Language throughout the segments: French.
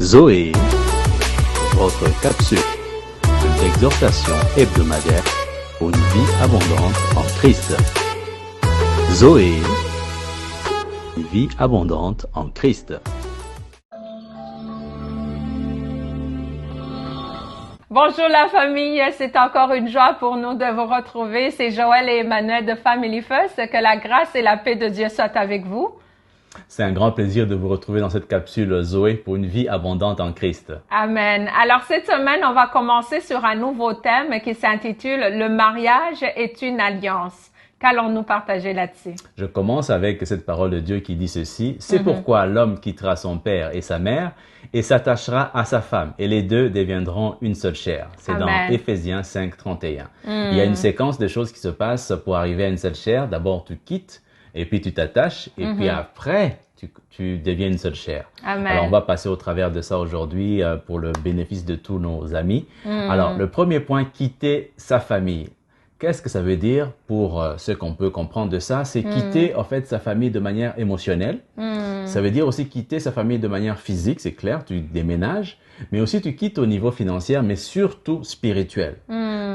Zoé, votre capsule d'exhortation hebdomadaire pour une vie abondante en Christ. Zoé, une vie abondante en Christ. Bonjour la famille, c'est encore une joie pour nous de vous retrouver. C'est Joël et Emmanuel de Family First. Que la grâce et la paix de Dieu soient avec vous. C'est un grand plaisir de vous retrouver dans cette capsule Zoé pour une vie abondante en Christ. Amen. Alors cette semaine, on va commencer sur un nouveau thème qui s'intitule « Le mariage est une alliance ». Qu'allons-nous partager là-dessus? Je commence avec cette parole de Dieu qui dit ceci. C'est pourquoi l'homme quittera son père et sa mère et s'attachera à sa femme et les deux deviendront une seule chair. C'est dans Éphésiens 5, 31. Il y a une séquence de choses qui se passent pour arriver à une seule chair. D'abord, tu quittes et puis tu t'attaches et puis après, tu deviens une seule chair. Amen. Alors, on va passer au travers de ça aujourd'hui pour le bénéfice de tous nos amis. Alors, le premier point, quitter sa famille. Qu'est-ce que ça veut dire pour ce qu'on peut comprendre de ça? C'est quitter en fait sa famille de manière émotionnelle. Ça veut dire aussi quitter sa famille de manière physique, c'est clair, tu déménages. Mais aussi tu quittes au niveau financier, mais surtout spirituel.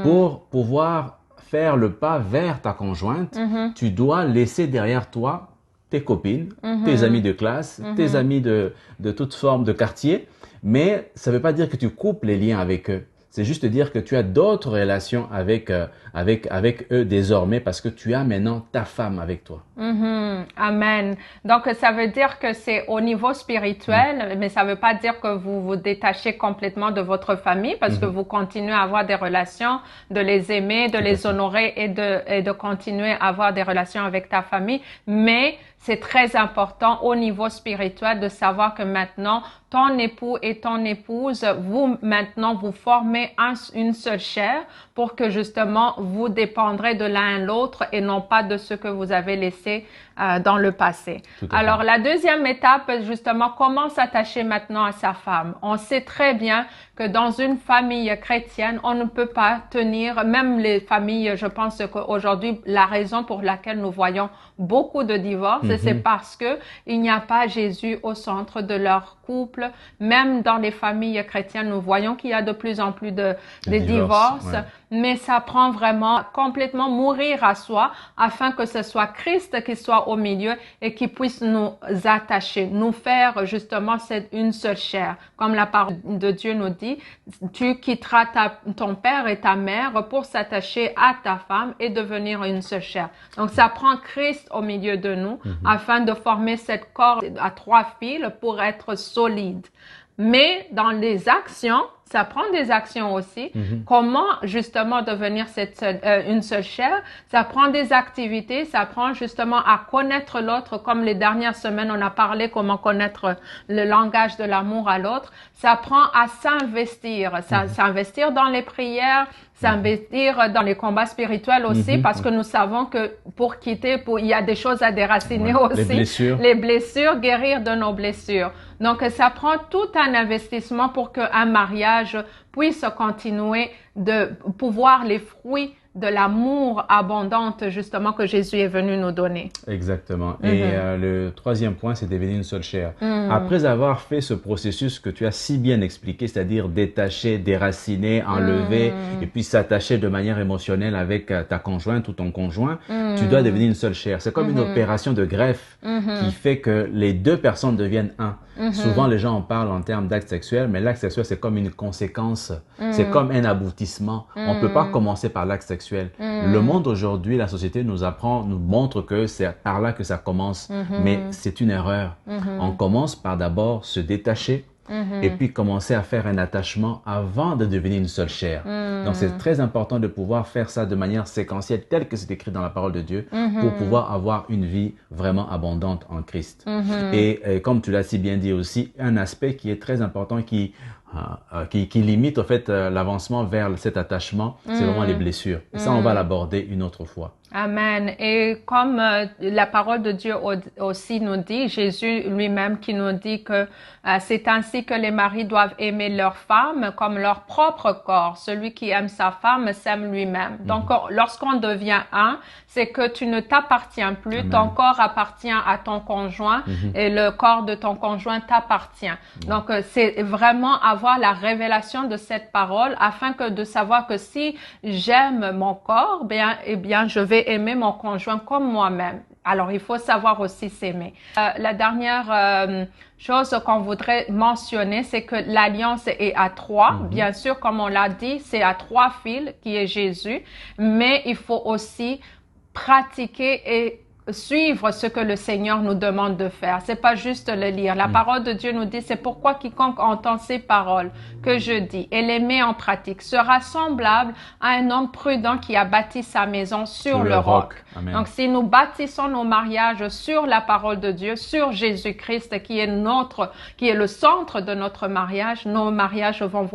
Pour pouvoir faire le pas vers ta conjointe, tu dois laisser derrière toi tes copines, tes amis de classe, tes amis de toute forme de quartier. Mais ça ne veut pas dire que tu coupes les liens avec eux. C'est juste dire que tu as d'autres relations avec eux désormais parce que tu as maintenant ta femme avec toi. Amen. Donc, ça veut dire que c'est au niveau spirituel, mais ça veut pas dire que vous vous détachez complètement de votre famille parce que vous continuez à avoir des relations, de les aimer, de les honorer et de continuer à avoir des relations avec ta famille. Mais c'est très important au niveau spirituel de savoir que maintenant, ton époux et ton épouse, maintenant, vous formez une seule chair pour que justement, vous dépendrez de l'un à l'autre et non pas de ce que vous avez laissé dans le passé. Alors, la deuxième étape, justement, comment s'attacher maintenant à sa femme? On sait très bien que dans une famille chrétienne, on ne peut pas tenir, même les familles, je pense qu'aujourd'hui, la raison pour laquelle nous voyons beaucoup de divorces, c'est parce que il n'y a pas Jésus au centre de leur couple. Même dans les familles chrétiennes, nous voyons qu'il y a de plus en plus de divorces. Mais ça prend vraiment complètement mourir à soi afin que ce soit Christ qui soit au milieu et qui puisse nous attacher, nous faire justement une seule chair. Comme la parole de Dieu nous dit, tu quitteras ton père et ta mère pour s'attacher à ta femme et devenir une seule chair. Donc ça prend Christ au milieu de nous afin de former cette corde à trois fils pour être solide. Mais dans les actions, ça prend des actions aussi. Comment justement devenir une seule chair? Ça prend des activités, ça prend justement à connaître l'autre. Comme les dernières semaines, on a parlé comment connaître le langage de l'amour à l'autre. Ça prend à s'investir, s'investir dans les prières, s'investir dans les combats spirituels aussi, parce que nous savons que pour quitter, il y a des choses à déraciner aussi. Les blessures, guérir de nos blessures. Donc, ça prend tout un investissement pour qu'un mariage puisse continuer de pouvoir les fruits de l'amour abondante justement que Jésus est venu nous donner. Exactement. Et le troisième point, c'est devenir une seule chair. Après avoir fait ce processus que tu as si bien expliqué, c'est-à-dire détacher, déraciner, enlever et puis s'attacher de manière émotionnelle avec ta conjointe ou ton conjoint, tu dois devenir une seule chair. C'est comme une opération de greffe qui fait que les deux personnes deviennent un. Souvent, les gens en parlent en termes d'acte sexuel, mais l'acte sexuel, c'est comme une conséquence. C'est comme un aboutissement. On ne peut pas commencer par l'acte sexuel. Le monde aujourd'hui, la société nous montre que c'est par là que ça commence. Mais c'est une erreur. On commence par d'abord se détacher et puis commencer à faire un attachement avant de devenir une seule chair. Donc, c'est très important de pouvoir faire ça de manière séquentielle, telle que c'est écrit dans la parole de Dieu, pour pouvoir avoir une vie vraiment abondante en Christ. Et comme tu l'as si bien dit aussi, un aspect qui est très important, qui limite en fait l'avancement vers cet attachement, c'est vraiment les blessures. Et ça, on va l'aborder une autre fois. Amen. Et comme la parole de Dieu aussi nous dit, Jésus lui-même qui nous dit que c'est ainsi que les maris doivent aimer leur femme comme leur propre corps. Celui qui aime sa femme s'aime lui-même. Donc, lorsqu'on devient un, c'est que tu ne t'appartiens plus. Amen. Ton corps appartient à ton conjoint et le corps de ton conjoint t'appartient. Donc, c'est vraiment avoir la révélation de cette parole afin que de savoir que si j'aime mon corps, eh bien, je vais aimer mon conjoint comme moi-même. Alors, il faut savoir aussi s'aimer. La dernière chose qu'on voudrait mentionner, c'est que l'alliance est à trois. Bien sûr, comme on l'a dit, c'est à trois fils qui est Jésus, mais il faut aussi pratiquer et suivre ce que le Seigneur nous demande de faire. C'est pas juste le lire. La parole de Dieu nous dit, c'est pourquoi quiconque entend ces paroles que je dis et les met en pratique sera semblable à un homme prudent qui a bâti sa maison sur le roc. Amen. Donc, si nous bâtissons nos mariages sur la parole de Dieu, sur Jésus-Christ, qui est le centre de notre mariage, nos mariages vont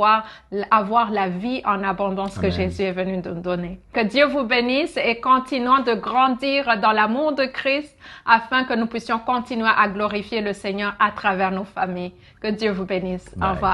avoir la vie en abondance que Jésus est venu nous donner. Que Dieu vous bénisse et continuons de grandir dans l'amour de Christ afin que nous puissions continuer à glorifier le Seigneur à travers nos familles. Que Dieu vous bénisse. Au revoir.